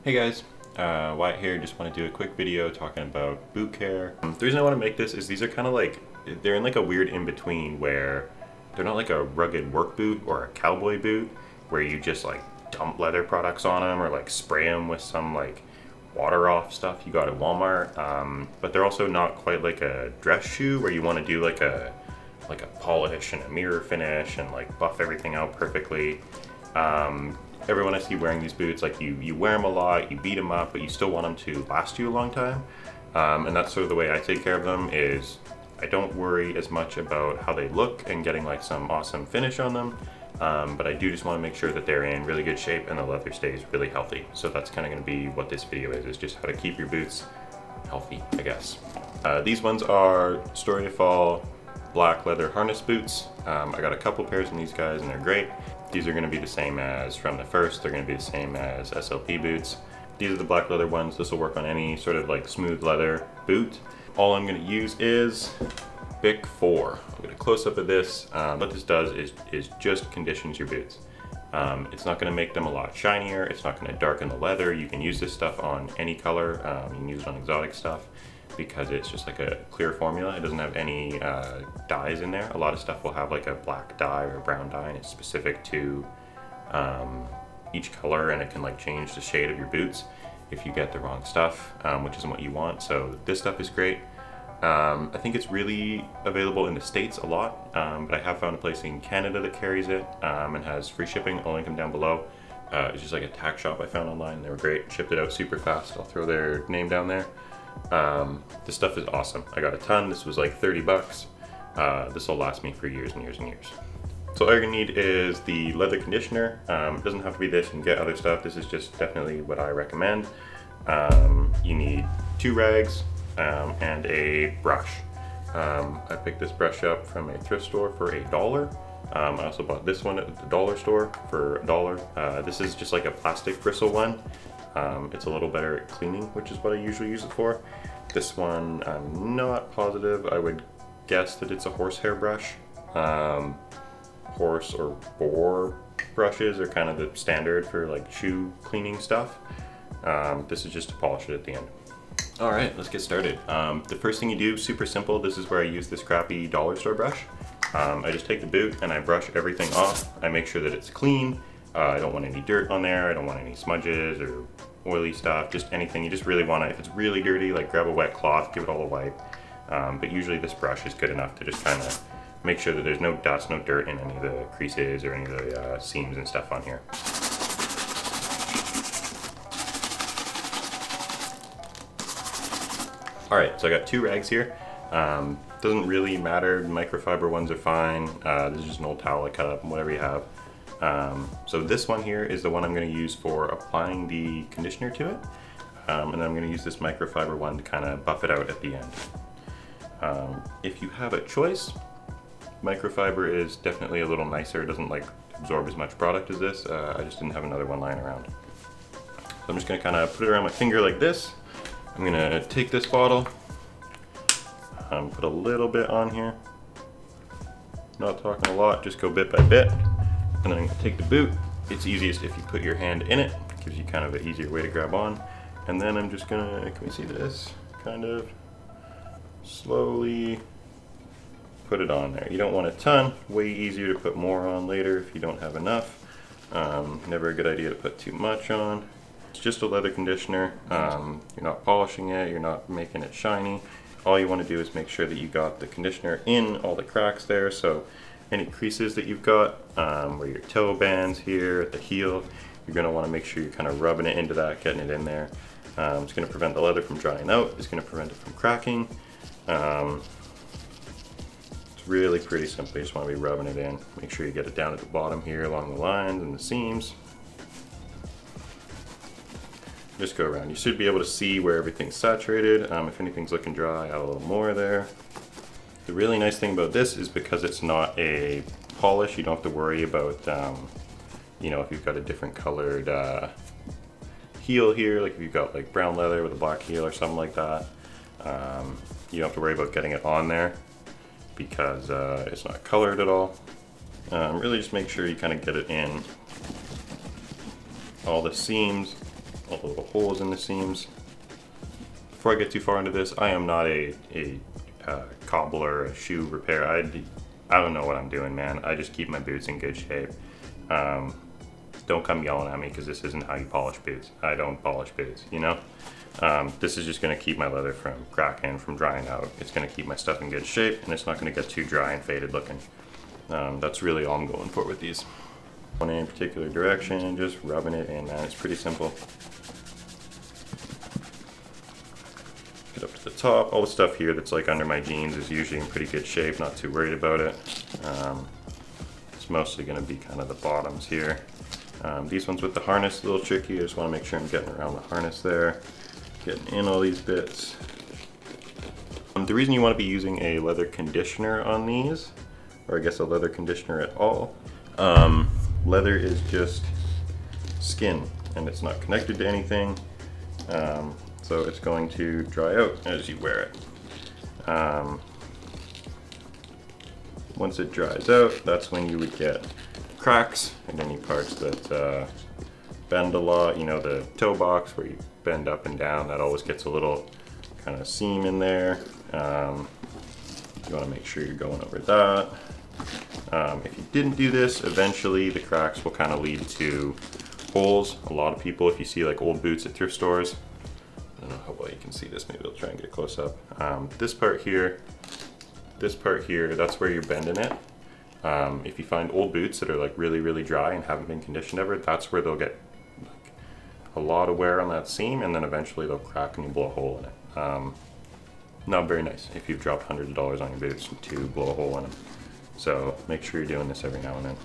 Hey guys, Wyatt here. Just want to do a quick video talking about boot care. The reason I want to make this is these are kind of like, they're in like a weird in-between where they're not like a rugged work boot or a cowboy boot where you just like dump leather products on them or like spray them with some like water off stuff you got at Walmart. But they're also not quite like a dress shoe where you want to do like a polish and a mirror finish and like buff everything out perfectly. Everyone I see wearing these boots, like you wear them a lot, you beat them up, but you still want them to last you a long time. And that's sort of the way I take care of them is I don't worry as much about how they look and getting like some awesome finish on them. But I do just want to make sure that they're in really good shape and the leather stays really healthy. So that's kind of going to be what this video is just how to keep your boots healthy, I guess. These ones are Story of Fall black leather harness boots. I got a couple pairs of these guys and they're great. These are going to be the same as from the first. They're going to be the same as SLP boots. These are the black leather ones. This will work on any sort of like smooth leather boot. All I'm going to use is Bick 4. I'll get a close up of this. What this does is just conditions your boots. It's not going to make them a lot shinier. It's not going to darken the leather. You can use this stuff on any color. You can use it on exotic stuff because it's just like a clear formula. It doesn't have any dyes in there. A lot of stuff will have like a black dye or a brown dye and it's specific to each color and it can like change the shade of your boots if you get the wrong stuff, which isn't what you want. So this stuff is great. I think it's really available in the States a lot, but I have found a place in Canada that carries it and has free shipping. I'll link them down below. It's just like a tack shop I found online. They were great, shipped it out super fast. I'll throw their name down there. This stuff is awesome. I got a ton. This was like 30 bucks. This will last me for years and years and years. So all you're gonna need is the leather conditioner. It doesn't have to be this, you can get other stuff. This is just definitely what I recommend. You need 2 rags and a brush. I picked this brush up from a thrift store for $1. I also bought this one at the dollar store for $1. This is just like a plastic bristle one. It's a little better at cleaning, which is what I usually use it for. This one, I'm not positive. I would guess that it's a horsehair brush. Horse or boar brushes are kind of the standard for like shoe cleaning stuff. This is just to polish it at the end. All right, let's get started. The first thing you do, super simple. This is where I use this crappy dollar store brush. I just take the boot and I brush everything off. I make sure that it's clean. I don't want any dirt on there. I don't want any smudges or oily stuff, just anything. You just really want to, if it's really dirty, like grab a wet cloth, give it all a wipe. But usually this brush is good enough to just kind of make sure that there's no dust, no dirt in any of the creases or any of the seams and stuff on here. All right, so I got 2 rags here. Doesn't really matter, microfiber ones are fine. This is just an old towel I cut up and whatever you have. So this one here is the one I'm going to use for applying the conditioner to it. And then I'm going to use this microfiber one to kind of buff it out at the end. If you have a choice, microfiber is definitely a little nicer. It doesn't like absorb as much product as this. I just didn't have another one lying around. So I'm just going to kind of put it around my finger like this. I'm going to take this bottle, put a little bit on here. Not talking a lot, just go bit by bit. And then I'm going to take the boot. It's easiest if you put your hand in it. It gives you kind of an easier way to grab on. And then I'm just going to, can we see this? Kind of slowly put it on there. You don't want a ton. Way easier to put more on later if you don't have enough. Never a good idea to put too much on. It's just a leather conditioner. You're not polishing it. You're not making it shiny. All you want to do is make sure that you got the conditioner in all the cracks there. So any creases that you've got, where your toe bands here at the heel, you're going to want to make sure you're kind of rubbing it into that, getting it in there. It's going to prevent the leather from drying out. It's going to prevent it from cracking. It's really pretty simple. You just want to be rubbing it in. Make sure you get it down at the bottom here along the lines and the seams. Just go around. You should be able to see where everything's saturated. If anything's looking dry, add a little more there. The really nice thing about this is because it's not a polish, you don't have to worry about, you know, if you've got a different colored heel here, like if you've got like brown leather with a black heel or something like that, you don't have to worry about getting it on there because it's not colored at all. Really just make sure you kind of get it in all the seams all the little holes in the seams. Before I get too far into this, I am not a cobbler, a shoe repair. I don't know what I'm doing, man. I just keep my boots in good shape. Don't come yelling at me because this isn't how you polish boots. I don't polish boots, you know? This is just gonna keep my leather from cracking, from drying out. It's gonna keep my stuff in good shape, and it's not gonna get too dry and faded looking. That's really all I'm going for with these. One in a particular direction, just rubbing it in, man. It's pretty simple. Get up to the top. All the stuff here that's like under my jeans is usually in pretty good shape, not too worried about it. It's mostly gonna be kind of the bottoms here. These ones with the harness, a little tricky. I just wanna make sure I'm getting around the harness there, getting in all these bits. The reason you wanna be using a leather conditioner on these, or I guess a leather conditioner at all, leather is just skin and it's not connected to anything, so it's going to dry out as you wear it. Once it dries out, that's when you would get cracks and any parts that bend a lot. You know, the toe box where you bend up and down, that always gets a little kind of seam in there. You want to make sure you're going over that. If you didn't do this, eventually the cracks will kind of lead to holes. A lot of people, if you see like old boots at thrift stores, I don't know how well you can see this, maybe I'll try and get close up. This part here, that's where you're bending it. If you find old boots that are like really dry and haven't been conditioned ever, that's where they'll get like a lot of wear on that seam, and then eventually they'll crack and you blow a hole in it. Not very nice if you've dropped hundreds of dollars on your boots to blow a hole in them. So make sure you're doing this every now and then.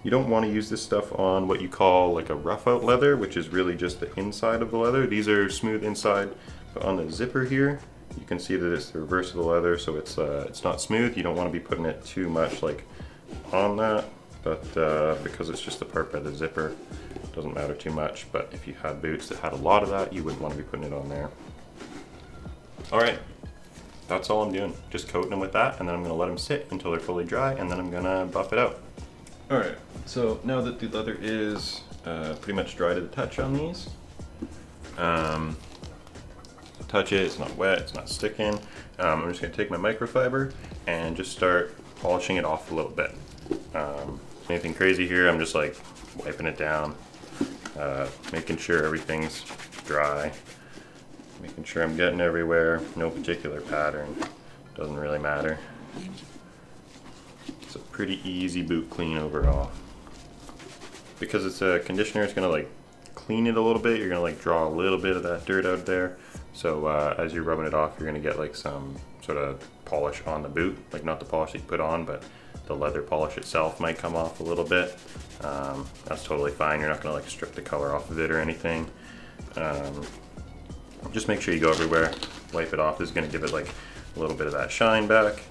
You don't want to use this stuff on what you call like a rough out leather, which is really just the inside of the leather. These are smooth inside, but on the zipper here, you can see that it's the reverse of the leather, so it's not smooth. You don't want to be putting it too much like on that, but because it's just the part by the zipper, it doesn't matter too much. But if you had boots that had a lot of that, you wouldn't want to be putting it on there. All right. That's all I'm doing, just coating them with that, and then I'm gonna let them sit until they're fully dry, and then I'm gonna buff it out. All right, so now that the leather is pretty much dry to the touch on these, touch it, it's not wet, it's not sticking. I'm just gonna take my microfiber and just start polishing it off a little bit. Anything crazy here, I'm just like wiping it down, making sure everything's dry. Making sure I'm getting everywhere, no particular pattern, doesn't really matter. It's a pretty easy boot clean overall. Because it's a conditioner, it's gonna like clean it a little bit, you're gonna like draw a little bit of that dirt out there. So as you're rubbing it off, you're gonna get like some sort of polish on the boot, like not the polish that you put on, but the leather polish itself might come off a little bit. That's totally fine, you're not gonna like strip the color off of it or anything. Just make sure you go everywhere, wipe it off. This is going to give it like a little bit of that shine back.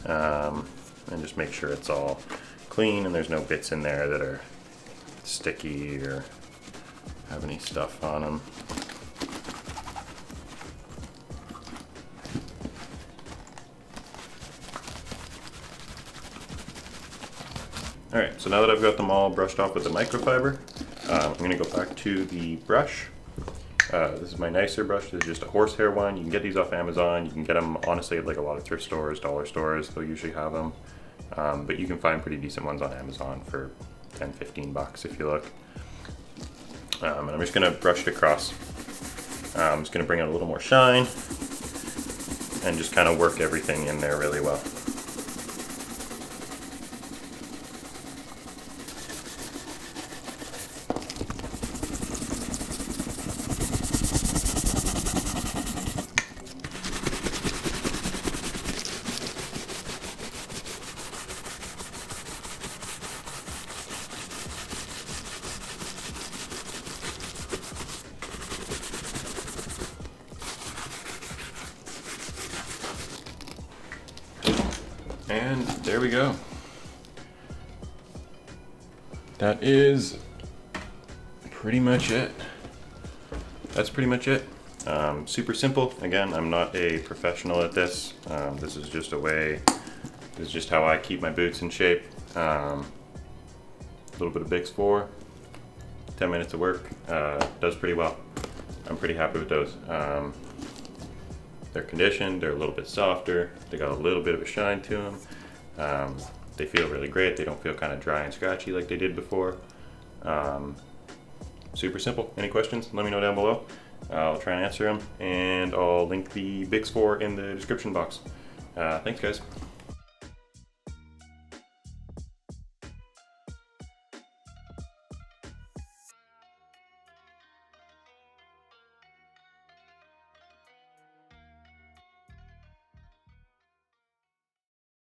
And just make sure it's all clean and there's no bits in there that are sticky or have any stuff on them. Alright, so now that I've got them all brushed off with the microfiber, I'm going to go back to the brush. This is my nicer brush. This is just a horsehair one. You can get these off Amazon. You can get them honestly at like a lot of thrift stores, dollar stores. They'll usually have them. But you can find pretty decent ones on Amazon for 10, 15 bucks if you look. And I'm just gonna brush it across. I'm just gonna bring out a little more shine and just kind of work everything in there really well. And there we go. That is pretty much it. That's pretty much it. Super simple. Again, I'm not a professional at this. This is just this is just how I keep my boots in shape. A little bit of Bick's 4, 10 minutes of work, does pretty well. I'm pretty happy with those. They're conditioned, they're a little bit softer, they got a little bit of a shine to them. They feel really great, they don't feel kind of dry and scratchy like they did before. Super simple. Any questions? Let me know down below. I'll try and answer them, and I'll link the Bick's 4 in the description box. Thanks guys.